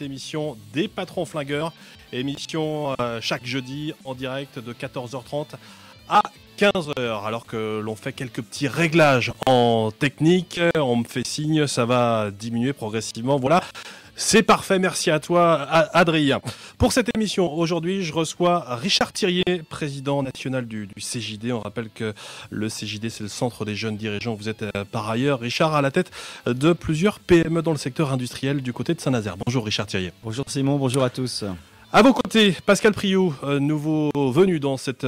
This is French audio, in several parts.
Émission des patrons flingueurs, émission chaque jeudi en direct de 14h30 à 15h. Alors que l'on fait quelques petits réglages en technique, on me fait signe, ça va diminuer progressivement. Voilà. C'est parfait, merci à toi Adrien. Pour cette émission, aujourd'hui, je reçois Richard Thirier, président national du CJD. On rappelle que le CJD, c'est le Centre des jeunes dirigeants. Vous êtes par ailleurs, Richard, à la tête de plusieurs PME dans le secteur industriel du côté de Saint-Nazaire. Bonjour Richard Thirier. Bonjour Simon, bonjour à tous. À vos côtés, Pascal Priou, nouveau venu dans cette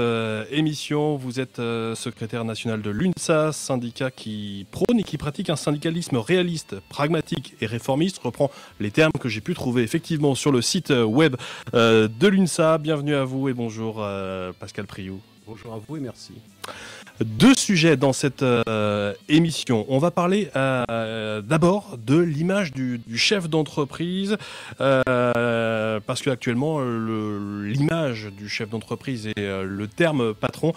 émission. Vous êtes secrétaire national de l'UNSA, syndicat qui prône et qui pratique un syndicalisme réaliste, pragmatique et réformiste. Je reprends les termes que j'ai pu trouver effectivement sur le site web de l'UNSA. Bienvenue à vous et bonjour Pascal Priou. Bonjour à vous et merci. Deux sujets dans cette émission. On va parler d'abord de l'image du chef d'entreprise, parce qu'actuellement, l'image du chef d'entreprise et le terme patron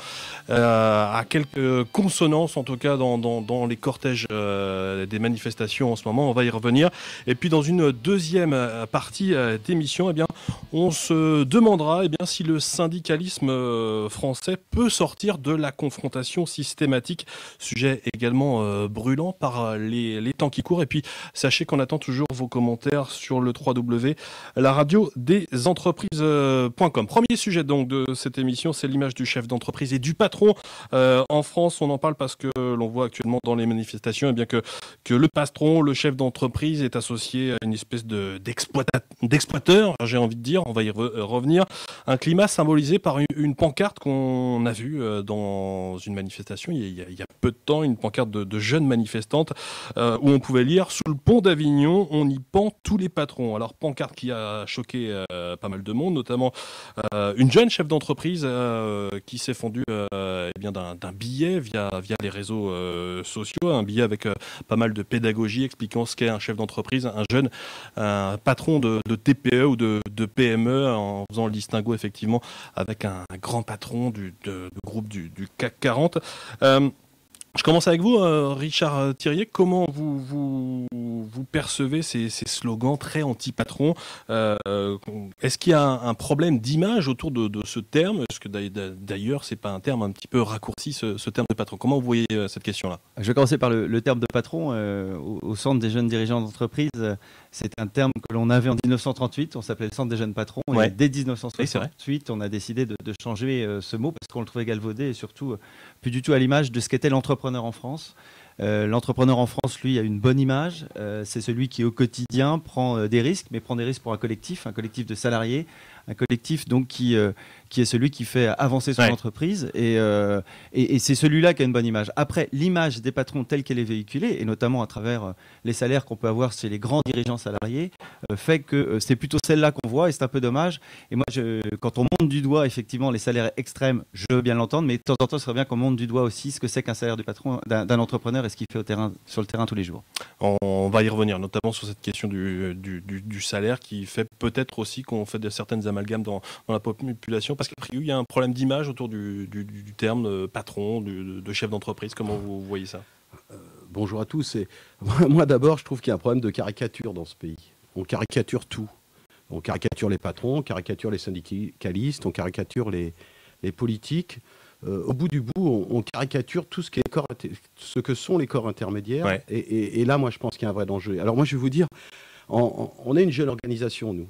a quelques consonances, en tout cas dans les cortèges des manifestations en ce moment. On va y revenir. Et puis dans une deuxième partie d'émission, eh bien, on se demandera si le syndicalisme français peut sortir de la confrontation systématique, sujet également brûlant par les temps qui courent. Et puis sachez qu'on attend toujours vos commentaires sur le www.laradiodesentreprise.com. Premier sujet donc de cette émission, c'est l'image du chef d'entreprise et du patron. En France, on en parle parce que l'on voit actuellement dans les manifestations que le patron, le chef d'entreprise est associé à une espèce d'exploiteur, j'ai envie de dire, on va y revenir. Un climat symbolisé par une pancarte qu'on a vue dans une manifestation il y a peu de temps, une pancarte de jeunes manifestantes où on pouvait lire « Sous le pont d'Avignon, on y pend tous les patrons ». Alors pancarte qui a choqué pas mal de monde, notamment une jeune chef d'entreprise qui s'est fendue d'un billet via les réseaux sociaux, un billet avec pas mal de pédagogie expliquant ce qu'est un chef d'entreprise, un patron de TPE ou de PME, en faisant le distinguo effectivement avec un grand patron du groupe du CAC 40. Je commence avec vous, Richard Thirier. Comment vous percevez ces slogans très anti-patron ? Est-ce qu'il y a un problème d'image autour de ce terme ? Est-ce que d'ailleurs, c'est pas un terme un petit peu raccourci, ce terme de patron ? Comment vous voyez cette question-là ? Je vais commencer par le terme de patron. Au Centre des jeunes dirigeants d'entreprise, c'est un terme que l'on avait en 1938. On s'appelait le Centre des jeunes patrons. Ouais. Et dès 1968, on a décidé de changer ce mot parce qu'on le trouvait galvaudé et surtout plus du tout à l'image de ce qu'était l'entrepreneur en France. L'entrepreneur en France, lui, a une bonne image. C'est celui qui, au quotidien, prend des risques, mais prend des risques pour un collectif de salariés, un collectif donc qui est celui qui fait avancer son entreprise et c'est celui-là qui a une bonne image. Après, l'image des patrons telle qu'elle est véhiculée, et notamment à travers les salaires qu'on peut avoir chez les grands dirigeants salariés, fait que c'est plutôt celle-là qu'on voit et c'est un peu dommage. Et moi, quand on monte du doigt effectivement les salaires extrêmes, je veux bien l'entendre, mais de temps en temps, ce serait bien qu'on monte du doigt aussi ce que c'est qu'un salaire du patron, d'un entrepreneur et ce qu'il fait sur le terrain tous les jours. On va y revenir, notamment sur cette question du salaire qui fait peut-être aussi qu'on fait de certaines amalgames dans la population. Parce qu'il y a un problème d'image autour du terme patron, de chef d'entreprise. Comment vous voyez ça ? Bonjour à tous. Moi d'abord, je trouve qu'il y a un problème de caricature dans ce pays. On caricature tout. On caricature les patrons, on caricature les syndicalistes, on caricature les politiques. Au bout du bout, on caricature tout ce que sont les corps intermédiaires. Ouais. Et là, moi, je pense qu'il y a un vrai danger. Alors moi, je vais vous dire, on est une jeune organisation, nous.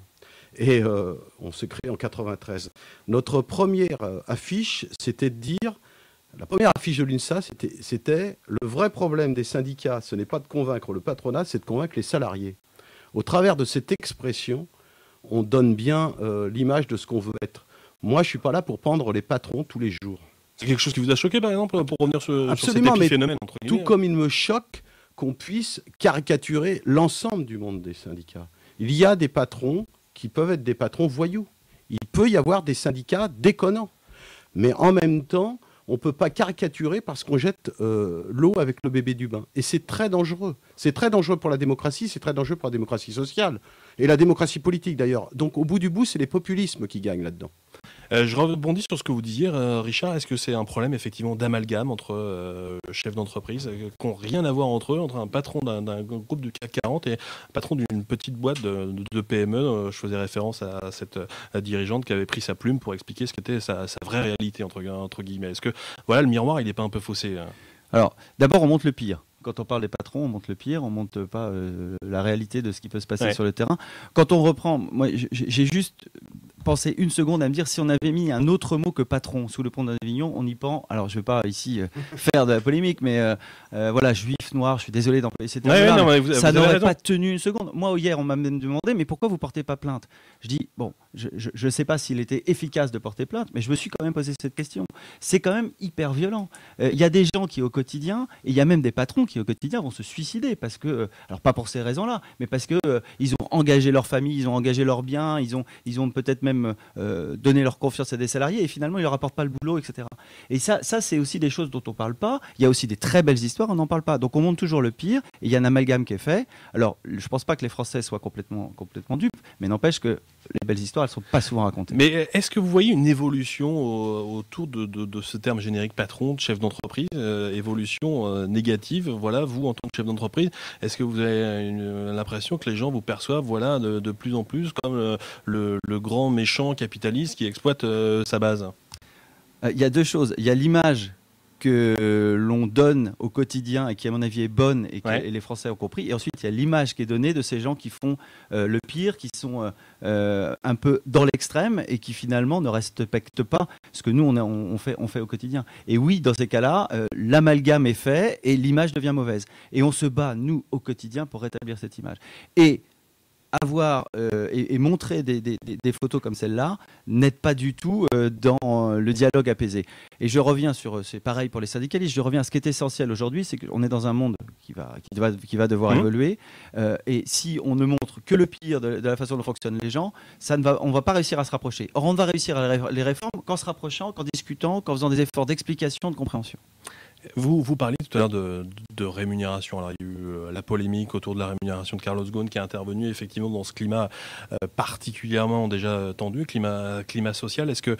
Et on se crée en 93. Notre première affiche, c'était de dire, la première affiche de l'UNSA, c'était le vrai problème des syndicats, ce n'est pas de convaincre le patronat, c'est de convaincre les salariés. Au travers de cette expression, on donne bien l'image de ce qu'on veut être. Moi, je ne suis pas là pour pendre les patrons tous les jours. C'est quelque chose qui vous a choqué, par exemple, pour revenir sur cet épiphénomène, entre guillemets. Tout comme il me choque qu'on puisse caricaturer l'ensemble du monde des syndicats. Il y a des patrons qui peuvent être des patrons voyous. Il peut y avoir des syndicats déconnants. Mais en même temps, on ne peut pas caricaturer parce qu'on jette l'eau avec le bébé du bain. Et c'est très dangereux. C'est très dangereux pour la démocratie, c'est très dangereux pour la démocratie sociale. Et la démocratie politique, d'ailleurs. Donc, au bout du bout, c'est les populismes qui gagnent là-dedans. Je rebondis sur ce que vous disiez, Richard. Est-ce que c'est un problème effectivement d'amalgame entre chefs d'entreprise qui n'ont rien à voir entre eux, entre un patron d'un groupe du CAC 40 et un patron d'une petite boîte de PME? Je faisais référence à cette dirigeante qui avait pris sa plume pour expliquer ce qu'était sa vraie réalité, entre guillemets. Est-ce que le miroir, il n'est pas un peu faussé? Alors, d'abord, on montre le pire. Quand on parle des patrons, on montre le pire, on ne montre pas la réalité de ce qui peut se passer sur le terrain. Quand on reprend, moi, j'ai juste pensé une seconde à me dire, si on avait mis un autre mot que patron sous le pont d'Avignon, on y pense. Alors, je ne vais pas ici faire de la polémique, mais voilà, juif, noir, je suis désolé d'employer ces termes-là. Ça n'aurait pas tenu une seconde. Moi, hier, on m'a même demandé, mais pourquoi vous ne portez pas plainte? Je dis, bon, je ne sais pas s'il était efficace de porter plainte, mais je me suis quand même posé cette question. C'est quand même hyper violent. Il y a des gens qui, au quotidien, et il y a même des patrons qui, au quotidien, vont se suicider parce que, alors pas pour ces raisons-là, mais parce que ils ont engagé leur famille, ils ont engagé leurs biens, ils ont peut-être même donné leur confiance à des salariés et finalement ils leur apportent pas le boulot, etc. Et ça c'est aussi des choses dont on parle pas. Il y a aussi des très belles histoires, on n'en parle pas. Donc on montre toujours le pire et il y a un amalgame qui est fait. Alors je pense pas que les Français soient complètement dupes, mais n'empêche que les belles histoires, elles sont pas souvent racontées. Mais est-ce que vous voyez une évolution autour de ce terme générique patron, de chef d'entreprise, évolution négative, voilà, vous en tant que chef d'entreprise, est-ce que vous avez l'impression que les gens vous perçoivent, voilà, de plus en plus comme le grand méchant capitaliste qui exploite sa base? Il y a deux choses. Il y a l'image que l'on donne au quotidien et qui, à mon avis, est bonne et que les Français ont compris. Et ensuite, il y a l'image qui est donnée de ces gens qui font le pire, qui sont un peu dans l'extrême et qui, finalement, ne respectent pas ce que nous, on fait au quotidien. Et oui, dans ces cas-là, l'amalgame est fait et l'image devient mauvaise. Et on se bat, nous, au quotidien, pour rétablir cette image. Et avoir et montrer des photos comme celle-là n'aide pas du tout dans le dialogue apaisé. Et je reviens sur, c'est pareil pour les syndicalistes, je reviens à ce qui est essentiel aujourd'hui, c'est qu'on est dans un monde qui va devoir évoluer. Et si on ne montre que le pire de la façon dont fonctionnent les gens, on ne va pas réussir à se rapprocher. Or, on va réussir à les réformes qu'en se rapprochant, qu'en discutant, qu'en faisant des efforts d'explication, de compréhension. Vous parliez tout à l'heure de rémunération. Alors, il y a eu la polémique autour de la rémunération de Carlos Ghosn qui est intervenu effectivement dans ce climat particulièrement déjà tendu, climat social. Est-ce que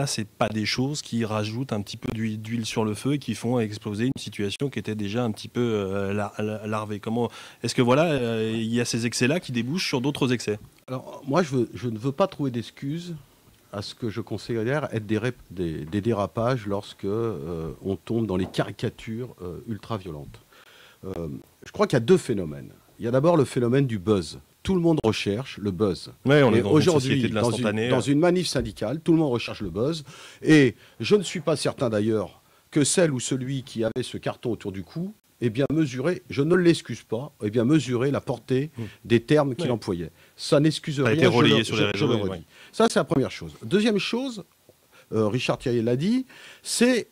c'est pas des choses qui rajoutent un petit peu d'huile sur le feu et qui font exploser une situation qui était déjà un petit peu larvée? Comment est-ce que il y a ces excès-là qui débouchent sur d'autres excès? Alors moi, je ne veux pas trouver d'excuses à ce que je considère être des dérapages lorsque on tombe dans les caricatures ultra-violentes. Je crois qu'il y a deux phénomènes. Il y a d'abord le phénomène du buzz. Tout le monde recherche le buzz. Ouais, on est dans aujourd'hui, une société de l'instantané. Dans une manif syndicale, tout le monde recherche le buzz. Et je ne suis pas certain d'ailleurs que celle ou celui qui avait ce carton autour du cou mesurer, je ne l'excuse pas, mesurer la portée des termes qu'il employait. Ça n'excuse rien, été relayé sur les réseaux, je le redis. Ça, c'est la première chose. Deuxième chose, Richard Thiriet l'a dit, c'est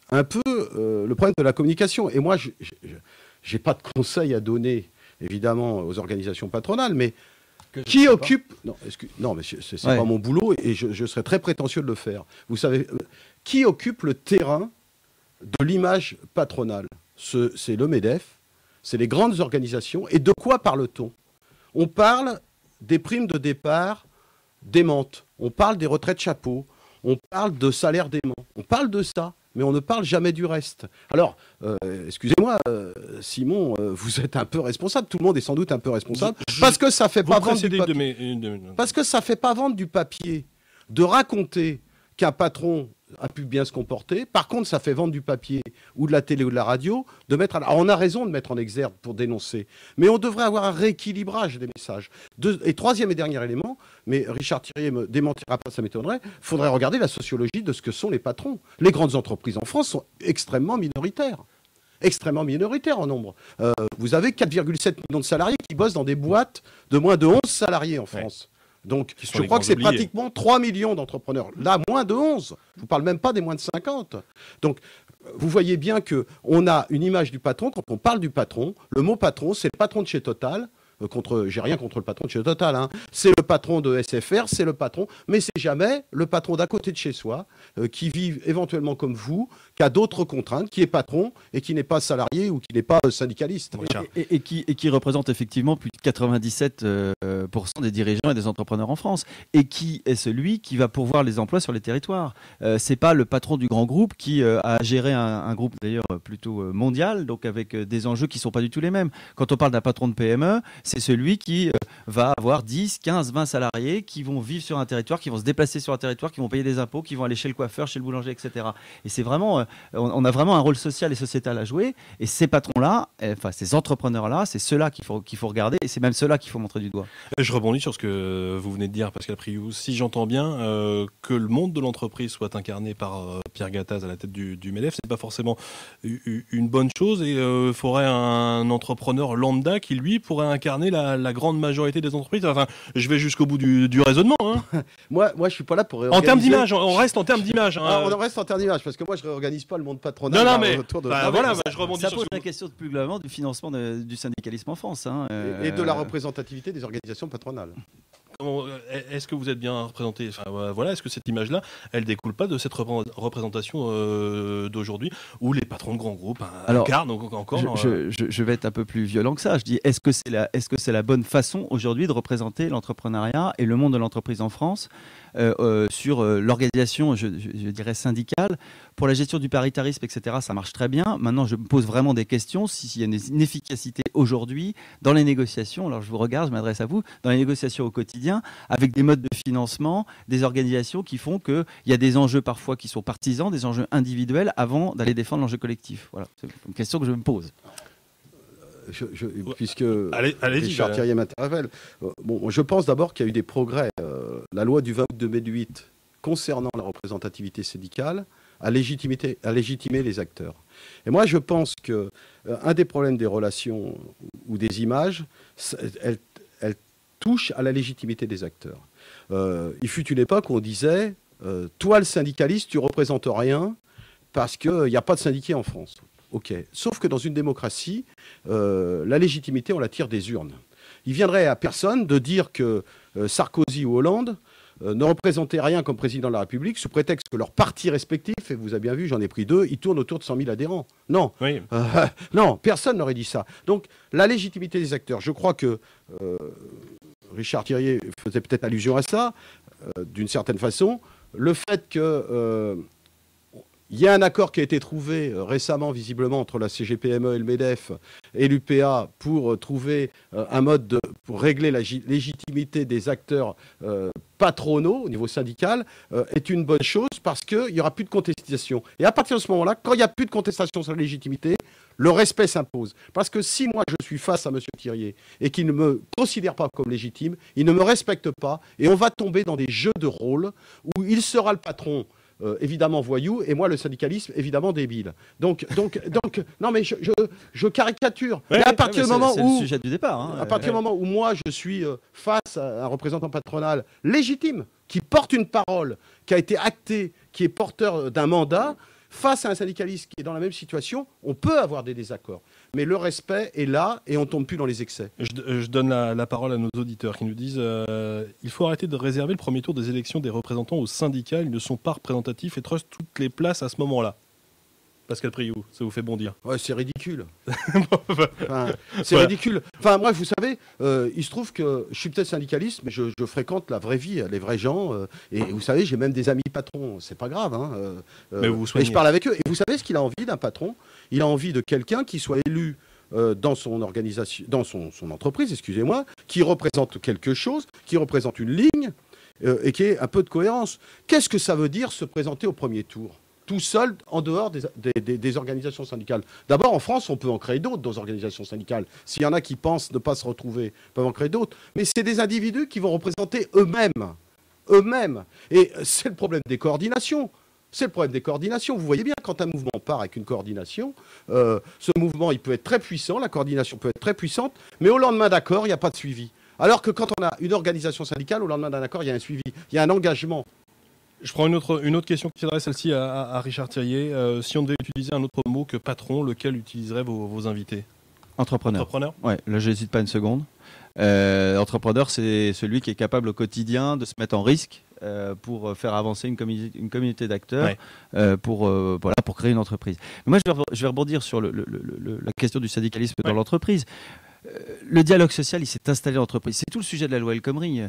un peu le problème de la communication. Et moi, je n'ai pas de conseils à donner, évidemment, aux organisations patronales, mais qui occupe... Non, mais c'est pas mon boulot, et je serais très prétentieux de le faire. Vous savez, qui occupe le terrain de l'image patronale? C'est le MEDEF, c'est les grandes organisations. Et de quoi parle-t-on? On parle des primes de départ démentes, on parle des retraites chapeaux, on parle de salaires déments, on parle de ça, mais on ne parle jamais du reste. Alors, excusez-moi, Simon, vous êtes un peu responsable, tout le monde est sans doute un peu responsable, parce que ça ne fait pas vendre du papier. Parce que ça fait pas vendre du papier de raconter qu'un patron a pu bien se comporter. Par contre, ça fait vendre du papier ou de la télé ou de la radio. Alors, on a raison de mettre en exergue pour dénoncer. Mais on devrait avoir un rééquilibrage des messages. Et troisième et dernier élément, mais Richard Thiriet me démentira pas, ça m'étonnerait, il faudrait regarder la sociologie de ce que sont les patrons. Les grandes entreprises en France sont extrêmement minoritaires en nombre. Vous avez 4,7 millions de salariés qui bossent dans des boîtes de moins de 11 salariés en France. Donc, je crois que c'est pratiquement 3 millions d'entrepreneurs. Là, moins de 11. Je ne vous parle même pas des moins de 50. Donc, vous voyez bien qu'on a une image du patron. Quand on parle du patron, le mot patron, c'est le patron de chez Total. j'ai rien contre le patron de chez Total, hein. C'est le patron de SFR, c'est le patron, mais c'est jamais le patron d'à côté de chez soi, qui vit éventuellement comme vous, qui a d'autres contraintes, qui est patron et qui n'est pas salarié ou qui n'est pas syndicaliste. Et qui représente effectivement plus de 97% des dirigeants et des entrepreneurs en France, et qui est celui qui va pourvoir les emplois sur les territoires. C'est pas le patron du grand groupe qui a géré un groupe d'ailleurs plutôt mondial, donc avec des enjeux qui sont pas du tout les mêmes. Quand on parle d'un patron de PME, c'est celui qui va avoir 10, 15, 20 salariés qui vont vivre sur un territoire, qui vont se déplacer sur un territoire, qui vont payer des impôts, qui vont aller chez le coiffeur, chez le boulanger, etc. Et c'est vraiment, on a vraiment un rôle social et sociétal à jouer. Et ces patrons-là, enfin ces entrepreneurs-là, c'est ceux-là qu'il faut regarder, et c'est même ceux-là qu'il faut montrer du doigt. Je rebondis sur ce que vous venez de dire, Pascal Priou. Si j'entends bien que le monde de l'entreprise soit incarné par Pierre Gattaz à la tête du MEDEF, c'est pas forcément une bonne chose, et il faudrait un entrepreneur lambda qui, lui, pourrait incarner la grande majorité des entreprises. Enfin, je vais jusqu'au bout du raisonnement. Hein. moi, je suis pas là pour En termes d'image, on reste en termes d'image. Hein. On reste en termes d'image, parce que moi, je réorganise pas le monde patronal. Non, mais autour de... je rebondis ça sur pose la question plus globalement du financement du syndicalisme en France. Hein, et de la représentativité des organisations patronales. Est-ce que vous êtes bien représenté? Voilà, est-ce que cette image-là, elle découle pas de cette représentation d'aujourd'hui où les patrons de grands groupes incarnent encore? Je vais être un peu plus violent que ça. Je dis, est-ce que c'est la bonne façon aujourd'hui de représenter l'entrepreneuriat et le monde de l'entreprise en France sur l'organisation, je dirais syndicale, pour la gestion du paritarisme, etc. Ça marche très bien. Maintenant, je me pose vraiment des questions s'il y a une inefficacité aujourd'hui dans les négociations. Alors, je vous regarde, je m'adresse à vous, dans les négociations au quotidien, avec des modes de financement, des organisations qui font qu'il y a des enjeux parfois qui sont partisans, des enjeux individuels, avant d'aller défendre l'enjeu collectif. Voilà, c'est une question que je me pose. Puisque Richard Thiriet m'interpelle, je pense d'abord qu'il y a eu des progrès. La loi du 22 mai 2008 concernant la représentativité syndicale a légitimé les acteurs. Et moi, je pense qu'un des problèmes des relations ou des images, elle touche à la légitimité des acteurs. Il fut une époque où on disait toi, le syndicaliste, tu ne représentes rien parce qu'il n'y a pas de syndiqués en France. Ok. Sauf que dans une démocratie, la légitimité, on la tire des urnes. Il viendrait à personne de dire que Sarkozy ou Hollande ne représentaient rien comme président de la République sous prétexte que leurs partis respectifs, et vous avez bien vu, j'en ai pris 2, ils tournent autour de 100 000 adhérents. Non, oui. Non, personne n'aurait dit ça. Donc la légitimité des acteurs, je crois que Richard Thiriet faisait peut-être allusion à ça, d'une certaine façon. Le fait que... il y a un accord qui a été trouvé récemment, visiblement, entre la CGPME et le MEDEF et l'UPA pour trouver un mode pour régler la légitimité des acteurs patronaux au niveau syndical est une bonne chose parce qu'il n'y aura plus de contestation. Et à partir de ce moment-là, quand il n'y a plus de contestation sur la légitimité, le respect s'impose. Parce que si moi je suis face à M. Thiriet et qu'il ne me considère pas comme légitime, il ne me respecte pas et on va tomber dans des jeux de rôle où il sera le patron évidemment voyou, et moi le syndicalisme évidemment débile. Donc non mais je caricature. Ouais, à partir du moment où le sujet du départ. Hein, à partir du moment où moi je suis face à un représentant patronal légitime qui porte une parole, qui a été acté, qui est porteur d'un mandat. Face à un syndicaliste qui est dans la même situation, on peut avoir des désaccords. Mais le respect est là et on ne tombe plus dans les excès. Je donne la parole à nos auditeurs qui nous disent il faut arrêter de réserver le premier tour des élections des représentants aux syndicats. Ils ne sont pas représentatifs et trustent toutes les places à ce moment-là. Pascal Priou, ça vous fait bondir? Ouais, c'est ridicule. C'est ridicule. Enfin, moi, vous savez, il se trouve que je suis peut-être syndicaliste, mais je fréquente la vraie vie, les vrais gens. Et vous savez, j'ai même des amis patrons. C'est pas grave. Hein, mais vous et je parle avec eux. Et vous savez ce qu'il a envie d'un patron? Il a envie de quelqu'un qui soit élu dans son organisation, dans son entreprise, excusez-moi, qui représente quelque chose, qui représente une ligne et qui ait un peu de cohérence. Qu'est-ce que ça veut dire se présenter au premier tour? Tout seul, en dehors des organisations syndicales. D'abord, en France, on peut en créer d'autres, dans organisations syndicales. S'il y en a qui pensent ne pas se retrouver, peuvent en créer d'autres. Mais c'est des individus qui vont représenter eux-mêmes. Et c'est le problème des coordinations. C'est le problème des coordinations. Vous voyez bien, quand un mouvement part avec une coordination, ce mouvement, il peut être très puissant, la coordination peut être très puissante, mais au lendemain d'accord, il n'y a pas de suivi. Alors que quand on a une organisation syndicale, au lendemain d'un accord, il y a un suivi, il y a un engagement. Je prends une autre question qui s'adresse celle-ci à Richard Thiriet. Si on devait utiliser un autre mot que patron, lequel utiliseraient vos invités? Entrepreneur. Ouais, là, j'hésite pas une seconde. L'entrepreneur, c'est celui qui est capable au quotidien de se mettre en risque pour faire avancer une communauté d'acteurs, pour créer une entreprise. Mais moi, je vais rebondir sur la question du syndicalisme dans l'entreprise. Le dialogue social, il s'est installé en entreprise. C'est tout le sujet de la loi El Khomri.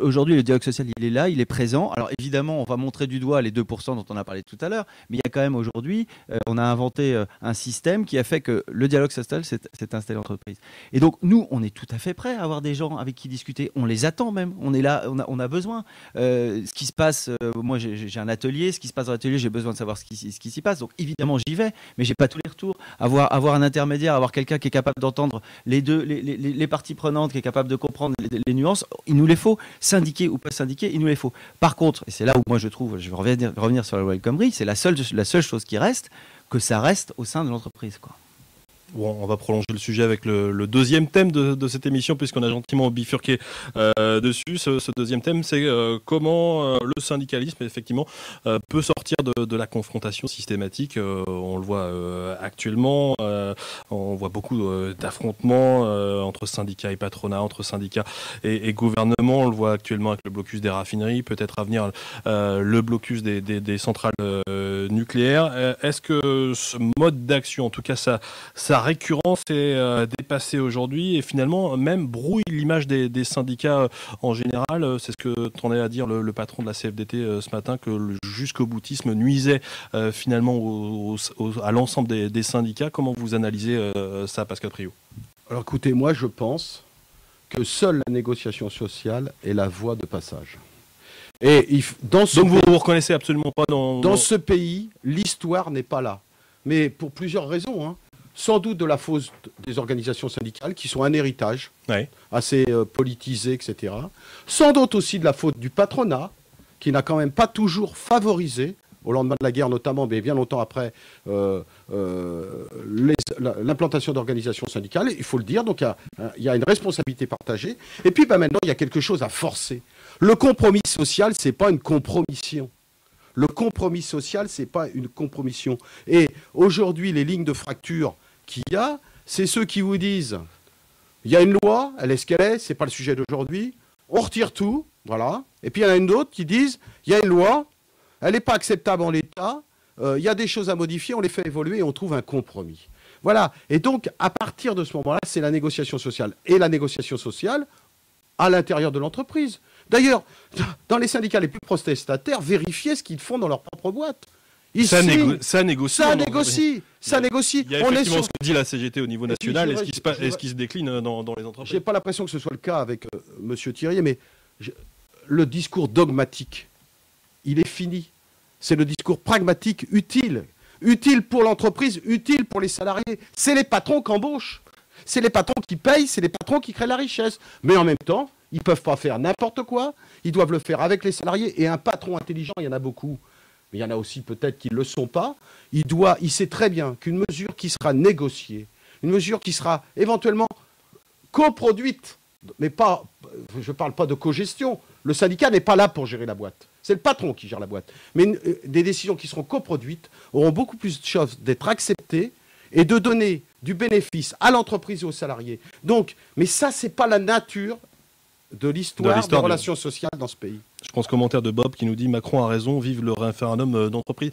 Aujourd'hui, le dialogue social, il est là, il est présent. Alors évidemment, on va montrer du doigt les 2% dont on a parlé tout à l'heure, mais il y a quand même aujourd'hui, on a inventé un système qui a fait que le dialogue social s'est installé en entreprise. Et donc, nous, on est tout à fait prêts à avoir des gens avec qui discuter. On les attend même. On est là, on a besoin. Ce qui se passe, moi, j'ai un atelier. Ce qui se passe dans l'atelier, j'ai besoin de savoir ce qui s'y passe. Donc évidemment, j'y vais, mais j'ai pas tous les retours. Avoir un intermédiaire, avoir quelqu'un qui est capable d'entendre les parties prenantes, qui est capable de comprendre les nuances, il nous les faut, syndiqués ou pas syndiqués, il nous les faut. Par contre, et c'est là où moi je trouve, je vais revenir sur la loi El Khomri, c'est la seule chose qui reste, que ça reste au sein de l'entreprise, quoi. Bon, on va prolonger le sujet avec le deuxième thème de cette émission, puisqu'on a gentiment bifurqué dessus. Ce deuxième thème, c'est comment le syndicalisme, effectivement, peut sortir de la confrontation systématique. On le voit actuellement. On voit beaucoup d'affrontements entre syndicats et patronat, entre syndicats et gouvernement. On le voit actuellement avec le blocus des raffineries, peut-être à venir le blocus des centrales nucléaires. Est-ce que ce mode d'action, en tout cas sa récurrence est dépassée aujourd'hui et finalement même brouille l'image des syndicats en général? C'est ce que t'en es à dire le patron de la CFDT ce matin, que le jusqu'au-boutisme nuisait finalement à l'ensemble des syndicats. Comment vous analysez ça, Pascal Priou? Alors écoutez, moi je pense que seule la négociation sociale est la voie de passage. Et donc vous ne reconnaissez absolument pas dans ce pays, l'histoire n'est pas là. Mais pour plusieurs raisons, hein. Sans doute de la faute des organisations syndicales qui sont un héritage assez politisé, etc. Sans doute aussi de la faute du patronat qui n'a quand même pas toujours favorisé, au lendemain de la guerre notamment, mais bien longtemps après, l'implantation d'organisations syndicales, il faut le dire. Donc il y a une responsabilité partagée. Et puis maintenant, il y a quelque chose à forcer. Le compromis social, ce n'est pas une compromission. Le compromis social, ce n'est pas une compromission. Et aujourd'hui, les lignes de fracture qu'il y a, c'est ceux qui vous disent il y a une loi, elle est ce qu'elle est, ce n'est pas le sujet d'aujourd'hui, on retire tout, voilà. Et puis il y en a une autre qui disent il y a une loi, elle n'est pas acceptable en l'état, il y a des choses à modifier, on les fait évoluer et on trouve un compromis. Voilà. Et donc, à partir de ce moment-là, c'est la négociation sociale. Et la négociation sociale à l'intérieur de l'entreprise. D'ailleurs, dans les syndicats les plus protestataires, vérifiez ce qu'ils font dans leur propre boîte. Ici, ça négocie. Ça négocie. Il y a effectivement ce que dit la CGT au niveau national et ce qui se décline dans les entreprises. Je n'ai pas l'impression que ce soit le cas avec M. Thiriet, mais le discours dogmatique, il est fini. C'est le discours pragmatique utile. Utile pour l'entreprise, utile pour les salariés. C'est les patrons qui embauchent. C'est les patrons qui payent, c'est les patrons qui créent la richesse. Mais en même temps, ils ne peuvent pas faire n'importe quoi. Ils doivent le faire avec les salariés. Et un patron intelligent, il y en a beaucoup. Mais il y en a aussi peut-être qui ne le sont pas. Il sait très bien qu'une mesure qui sera négociée, une mesure qui sera éventuellement coproduite, mais pas, je ne parle pas de cogestion. Le syndicat n'est pas là pour gérer la boîte. C'est le patron qui gère la boîte. Mais des décisions qui seront coproduites auront beaucoup plus de chances d'être acceptées et de donner du bénéfice à l'entreprise et aux salariés. Donc, mais ça, ce n'est pas la nature de l'histoire des relations sociales dans ce pays. Je pense commentaire de Bob qui nous dit Macron a raison, vive le référendum d'entreprise.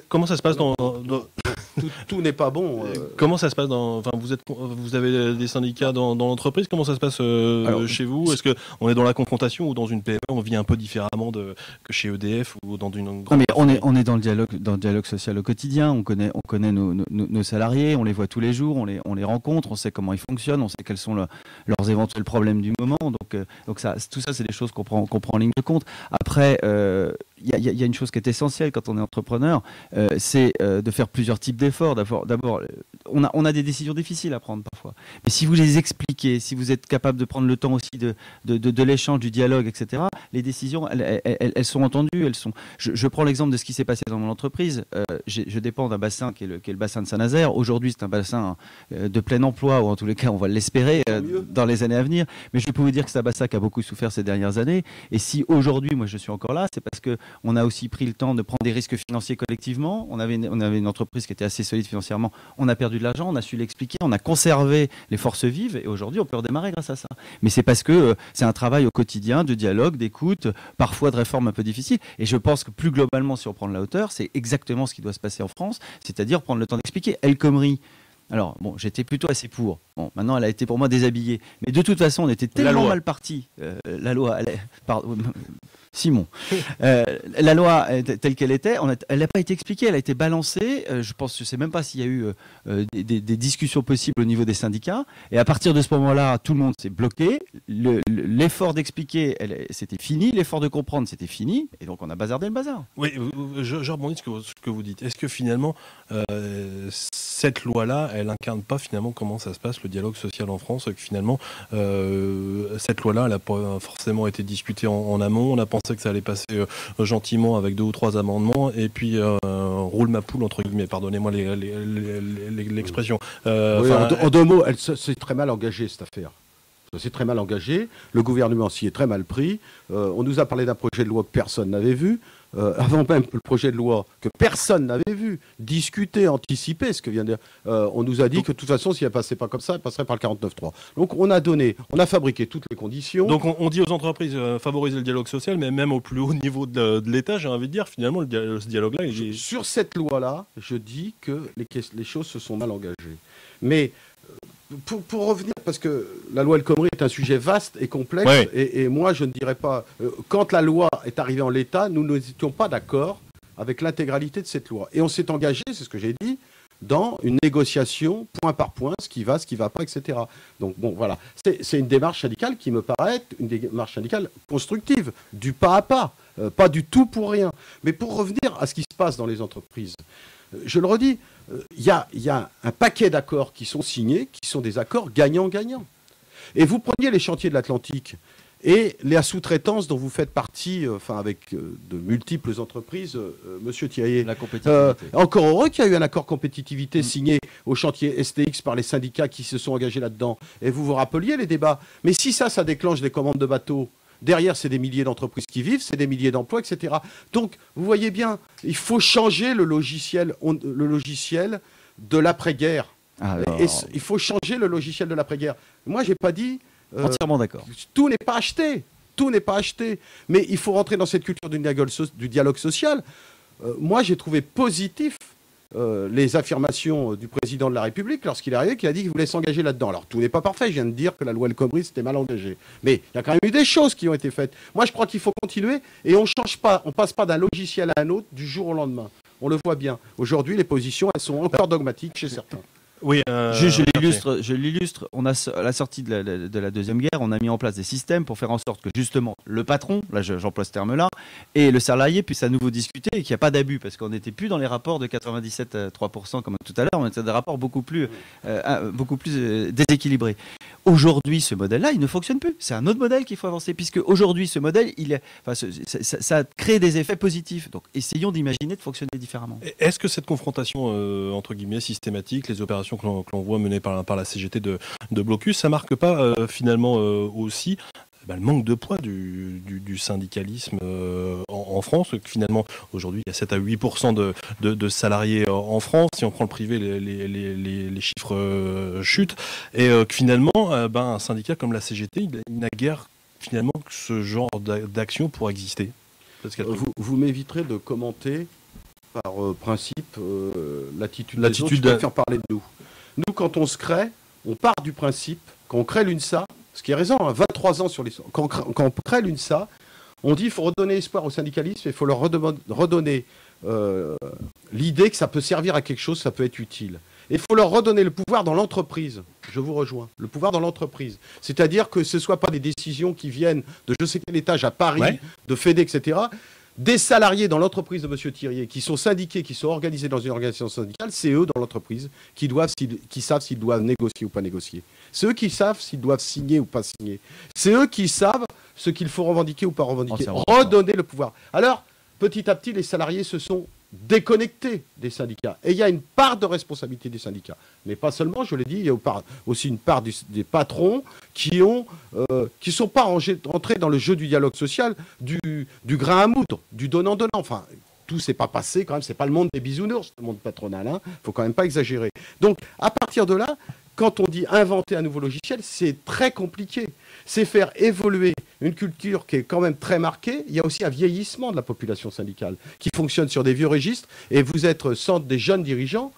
Comment ça se passe Tout n'est pas bon. Comment ça se passe vous avez des syndicats dans l'entreprise. Comment ça se passe chez vous? Est-ce qu'on est dans la confrontation ou dans une PME on vit un peu différemment que chez EDF ou dans une grande... Non, mais on est dans le dialogue social au quotidien. On connaît nos salariés, on les voit tous les jours, on les rencontre, on sait comment ils fonctionnent, on sait quels sont leurs éventuels problèmes du moment. Donc tout ça, c'est des choses qu'on prend en ligne de compte. Après, il y a une chose qui est essentielle quand on est entrepreneur, c'est de faire plusieurs types d'efforts. D'abord, on a des décisions difficiles à prendre parfois. Mais si vous les expliquez, si vous êtes capable de prendre le temps aussi de l'échange, du dialogue, etc., les décisions, elles sont entendues. Je prends l'exemple de ce qui s'est passé dans mon entreprise. Je dépends d'un bassin qui est le bassin de Saint-Nazaire. Aujourd'hui, c'est un bassin de plein emploi, ou en tous les cas, on va l'espérer dans les années à venir. Mais je peux vous dire que c'est un bassin qui a beaucoup souffert ces dernières années. Et si aujourd'hui, moi, je suis encore là, c'est parce qu'on a aussi pris le temps de prendre des risques financiers collectivement. On avait une entreprise qui était assez solide financièrement. On a perdu perdu de l'argent, on a su l'expliquer, on a conservé les forces vives et aujourd'hui on peut redémarrer grâce à ça. Mais c'est parce que c'est un travail au quotidien de dialogue, d'écoute, parfois de réformes un peu difficiles. Et je pense que plus globalement, si on prend de la hauteur, c'est exactement ce qui doit se passer en France, c'est-à-dire prendre le temps d'expliquer. El Khomri, alors bon, j'étais plutôt assez pour. Bon, maintenant elle a été pour moi déshabillée. Mais de toute façon, on était tellement mal parti. La loi, Simon, la loi telle qu'elle était, elle n'a pas été expliquée, elle a été balancée. Je sais même pas s'il y a eu des discussions possibles au niveau des syndicats. Et à partir de ce moment-là, tout le monde s'est bloqué. L'effort d'expliquer, c'était fini. L'effort de comprendre, c'était fini. Et donc on a bazardé le bazar. Oui, je rebondis sur ce que vous dites. Est-ce que finalement, cette loi-là, elle incarne pas finalement comment ça se passe le dialogue social en France, que finalement cette loi-là, elle n'a pas forcément été discutée en amont. On a pensé que ça allait passer gentiment avec 2 ou 3 amendements et puis roule ma poule entre guillemets. Pardonnez-moi l'expression. En 2 mots, c'est très mal engagé cette affaire. C'est très mal engagé. Le gouvernement s'y est très mal pris. On nous a parlé d'un projet de loi que personne n'avait vu. Avant même le projet de loi que personne n'avait vu, discuter, anticiper, ce que vient de dire, on nous a dit que de toute façon, si elle ne passait pas comme ça, elle passerait par le 49.3. Donc on a fabriqué toutes les conditions. Donc on dit aux entreprises favoriser le dialogue social, mais même au plus haut niveau de l'État, j'ai envie de dire, finalement, ce dialogue-là... Sur cette loi-là, je dis que les choses se sont mal engagées. Mais... Pour revenir, parce que la loi El Khomri est un sujet vaste et complexe, ouais. et moi je ne dirais pas... quand la loi est arrivée en l'état, nous n'étions pas d'accord avec l'intégralité de cette loi. Et on s'est engagé, c'est ce que j'ai dit, dans une négociation point par point, ce qui va pas, etc. Donc bon, voilà. C'est une démarche syndicale qui me paraît être une démarche syndicale constructive, du pas à pas, pas du tout pour rien. Mais pour revenir à ce qui se passe dans les entreprises, je le redis, il y a un paquet d'accords qui sont signés, qui sont des accords gagnant-gagnant. Et vous preniez les chantiers de l'Atlantique et la sous-traitance dont vous faites partie, avec de multiples entreprises, Monsieur Thirier. La compétitivité. Encore heureux qu'il y a eu un accord compétitivité signé au chantier STX par les syndicats qui se sont engagés là-dedans. Et vous vous rappeliez les débats. Mais si ça déclenche des commandes de bateaux, derrière, c'est des milliers d'entreprises qui vivent, c'est des milliers d'emplois, etc. Donc, vous voyez bien, il faut changer le logiciel de l'après-guerre. Il faut changer le logiciel de l'après-guerre. Moi, je n'ai pas dit... entièrement d'accord. Tout n'est pas acheté. Tout n'est pas acheté. Mais il faut rentrer dans cette culture du dialogue social. Moi, j'ai trouvé positif les affirmations du président de la République lorsqu'il est arrivé, qui a dit qu'il voulait s'engager là-dedans. Alors, tout n'est pas parfait. Je viens de dire que la loi El Khomri, c'était mal engagé. Mais il y a quand même eu des choses qui ont été faites. Moi, je crois qu'il faut continuer et on change pas. On passe pas d'un logiciel à un autre du jour au lendemain. On le voit bien. Aujourd'hui, les positions, elles sont encore dogmatiques chez certains. Oui, je l'illustre. On a, à la sortie de la Deuxième Guerre, on a mis en place des systèmes pour faire en sorte que justement le patron, là j'emploie ce terme-là, et le salarié puissent à nouveau discuter et qu'il n'y a pas d'abus, parce qu'on n'était plus dans les rapports de 97,3% comme tout à l'heure, on était dans des rapports beaucoup plus déséquilibrés. Aujourd'hui, ce modèle-là, il ne fonctionne plus. C'est un autre modèle qu'il faut avancer, puisque aujourd'hui, ce modèle, ça crée des effets positifs. Donc, essayons d'imaginer de fonctionner différemment. Est-ce que cette confrontation, entre guillemets, systématique, les opérations que l'on voit menées par la CGT de Blocus, ça marque pas finalement aussi le manque de poids du syndicalisme en France? Finalement, aujourd'hui, il y a 7 à 8% de salariés en France. Si on prend le privé, les chiffres chutent. Et que finalement, un syndicat comme la CGT, il n'a guère finalement que ce genre d'action pour exister. Vous m'éviterez de commenter par principe l'attitude des autres. Je préfère parler de nous. Nous, quand on se crée, on part du principe, quand on crée l'UNSA, ce qui est raison, 23 ans sur les... Quand on crée l'UNSA, on dit qu'il faut redonner espoir au syndicalisme et il faut leur redonner l'idée que ça peut servir à quelque chose, ça peut être utile. Et il faut leur redonner le pouvoir dans l'entreprise. Je vous rejoins. Le pouvoir dans l'entreprise. C'est-à-dire que ce ne soit pas des décisions qui viennent de je sais quel étage à Paris, de FED, etc. Des salariés dans l'entreprise de M. Thirier qui sont syndiqués, qui sont organisés dans une organisation syndicale, c'est eux dans l'entreprise qui savent s'ils doivent négocier ou pas négocier. C'est eux qui savent s'ils doivent signer ou pas signer. C'est eux qui savent ce qu'il faut revendiquer ou pas revendiquer. Redonner le pouvoir. Alors, petit à petit, les salariés se sont déconnectés des syndicats. Et il y a une part de responsabilité des syndicats. Mais pas seulement, je l'ai dit, il y a aussi une part des patrons qui sont pas rentrés dans le jeu du dialogue social, du grain à moudre, du donnant-donnant. Enfin, tout s'est pas passé quand même. C'est pas le monde des bisounours, le monde patronal. Hein. Faut quand même pas exagérer. Donc, à partir de là, quand on dit inventer un nouveau logiciel, c'est très compliqué. C'est faire évoluer une culture qui est quand même très marquée. Il y a aussi un vieillissement de la population syndicale qui fonctionne sur des vieux registres. Et vous êtes centre des jeunes dirigeants.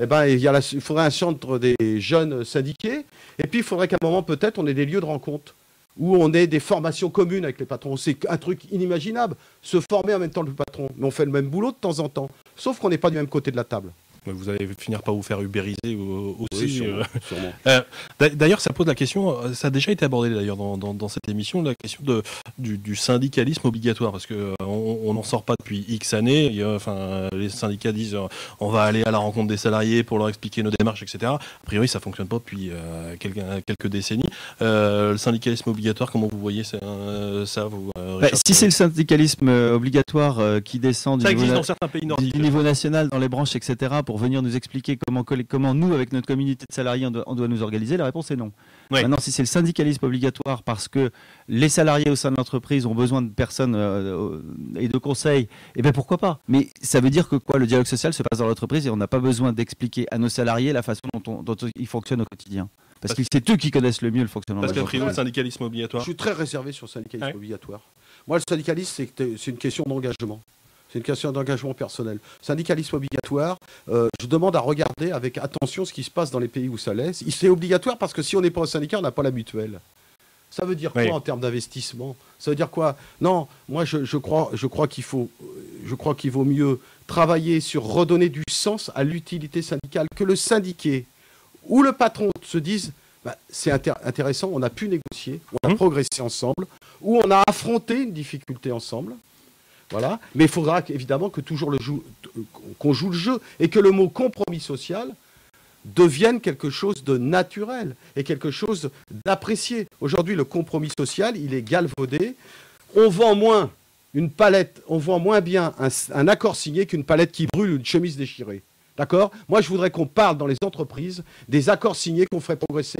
Eh ben, il faudrait un centre des jeunes syndiqués. Et puis, il faudrait qu'à un moment, peut-être, on ait des lieux de rencontre où on ait des formations communes avec les patrons. C'est un truc inimaginable, se former en même temps que le patron. Mais on fait le même boulot de temps en temps. Sauf qu'on n'est pas du même côté de la table. Vous allez finir par vous faire ubériser aussi. Oui, sûrement. D'ailleurs, ça pose la question, ça a déjà été abordé d'ailleurs dans cette émission, la question du syndicalisme obligatoire, parce qu'on n'en sort pas depuis X années. Les syndicats disent on va aller à la rencontre des salariés pour leur expliquer nos démarches, etc. A priori, ça ne fonctionne pas depuis quelques décennies. Le syndicalisme obligatoire, comment vous voyez ça, vous, si c'est le syndicalisme obligatoire qui descend ça existe dans certains pays nordiques, du niveau national, dans les branches, etc., pour venir nous expliquer comment nous, avec notre communauté de salariés, on doit nous organiser, la réponse est non. Oui. Maintenant, si c'est le syndicalisme obligatoire parce que les salariés au sein de l'entreprise ont besoin de personnes et de conseils, eh bien pourquoi pas. Mais ça veut dire que le dialogue social se passe dans l'entreprise et on n'a pas besoin d'expliquer à nos salariés la façon dont ils fonctionnent au quotidien. Parce que c'est eux qui connaissent le mieux le fonctionnement. Parce qu'après le syndicalisme obligatoire. Je suis très réservé sur le syndicalisme obligatoire. Moi, le syndicalisme, c'est une question d'engagement. C'est une question d'engagement personnel. Syndicalisme obligatoire, je demande à regarder avec attention ce qui se passe dans les pays où ça laisse. C'est obligatoire parce que si on n'est pas au syndicat, on n'a pas la mutuelle. Ça veut dire quoi en termes d'investissement? Ça veut dire quoi? Non, moi je crois qu'il vaut mieux travailler sur redonner du sens à l'utilité syndicale, que le syndiqué ou le patron se dise c'est intéressant, on a pu négocier, on a progressé ensemble, ou on a affronté une difficulté ensemble. Voilà. Mais il faudra évidemment que qu'on joue le jeu et que le mot compromis social devienne quelque chose de naturel et quelque chose d'apprécié. Aujourd'hui, le compromis social, il est galvaudé. On vend moins une palette, on vend moins bien un accord signé qu'une palette qui brûle ou une chemise déchirée. D'accord? Moi, je voudrais qu'on parle dans les entreprises des accords signés qu'on ferait progresser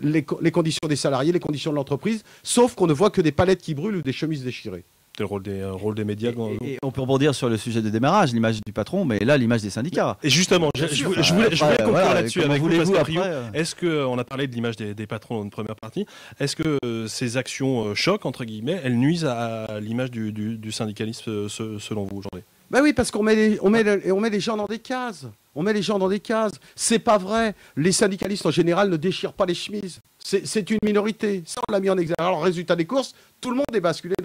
les conditions des salariés, les conditions de l'entreprise, sauf qu'on ne voit que des palettes qui brûlent ou des chemises déchirées. C'est le rôle des médias. Et on peut rebondir sur le sujet de démarrage, l'image du patron, mais là, l'image des syndicats. Et justement, je voulais conclure là-dessus avec vous, Pascal Priou. Est-ce qu'on a parlé de l'image des patrons dans une première partie, est-ce que ces actions choc, entre guillemets, elles nuisent à l'image du syndicalisme selon vous aujourd'hui? Ben oui, parce qu'on met les gens dans des cases. On met les gens dans des cases. C'est pas vrai. Les syndicalistes, en général, ne déchirent pas les chemises. C'est une minorité. Ça, on l'a mis en exergue. Alors, résultat des courses, tout le monde est basculé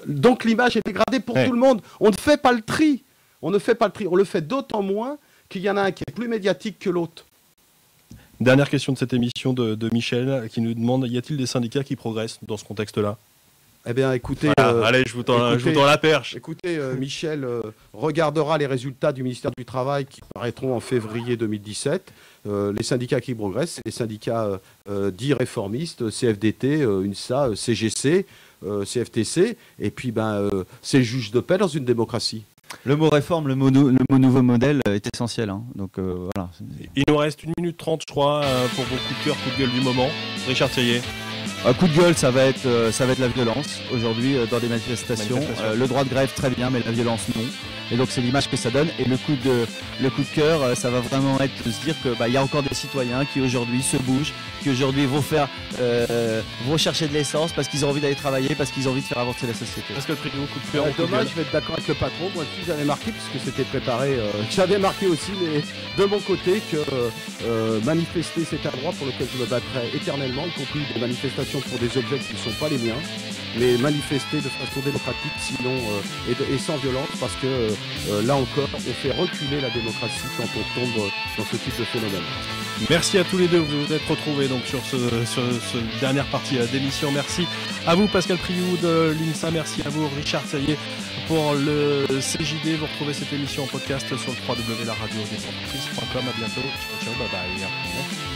donc, l'image est dégradée pour tout le monde. On ne fait pas le tri. On le fait d'autant moins qu'il y en a un qui est plus médiatique que l'autre. Dernière question de cette émission de Michel, qui nous demande, y a-t-il des syndicats qui progressent dans ce contexte-là? Eh bien, écoutez... Voilà, allez, je vous tends la perche. Écoutez, Michel regardera les résultats du ministère du Travail qui paraîtront en février 2017. Les syndicats qui progressent, c'est les syndicats dits réformistes, CFDT, UNSA, CGC, CFTC, et puis c'est le juge de paix dans une démocratie. Le mot réforme, le mot nouveau modèle est essentiel. Hein. Donc, voilà. Il nous reste 1 minute 30, je crois, pour vos coups de cœur, coups de gueule du moment. Richard Thiriet. Un coup de gueule, ça va être la violence aujourd'hui dans des manifestations. Le droit de grève, très bien, mais la violence, non. Et donc, c'est l'image que ça donne. Et le coup de cœur, ça va vraiment être de se dire qu'il y a encore des citoyens qui aujourd'hui se bougent, qui aujourd'hui vont chercher de l'essence parce qu'ils ont envie d'aller travailler, parce qu'ils ont envie de faire avancer la société. Est-ce que le coup de cœur, dommage, je vais être d'accord avec le patron. Moi aussi, j'avais marqué, puisque c'était préparé. J'avais marqué aussi, mais de mon côté, que manifester, c'est un droit pour lequel je me battrai éternellement, y compris des manifestations pour des objets qui ne sont pas les miens, mais manifester de façon démocratique, sinon et sans violence, parce que là encore, on fait reculer la démocratie quand on tombe dans ce type de phénomène. Merci à tous les deux, vous vous êtes retrouvés donc sur cette dernière partie d'émission. Merci à vous, Pascal Priou de l'INSA, merci à vous, Richard Thiriet pour le CJD. Vous retrouvez cette émission en podcast sur le www.laradiodesentreprise.com. À bientôt, ciao, bye bye.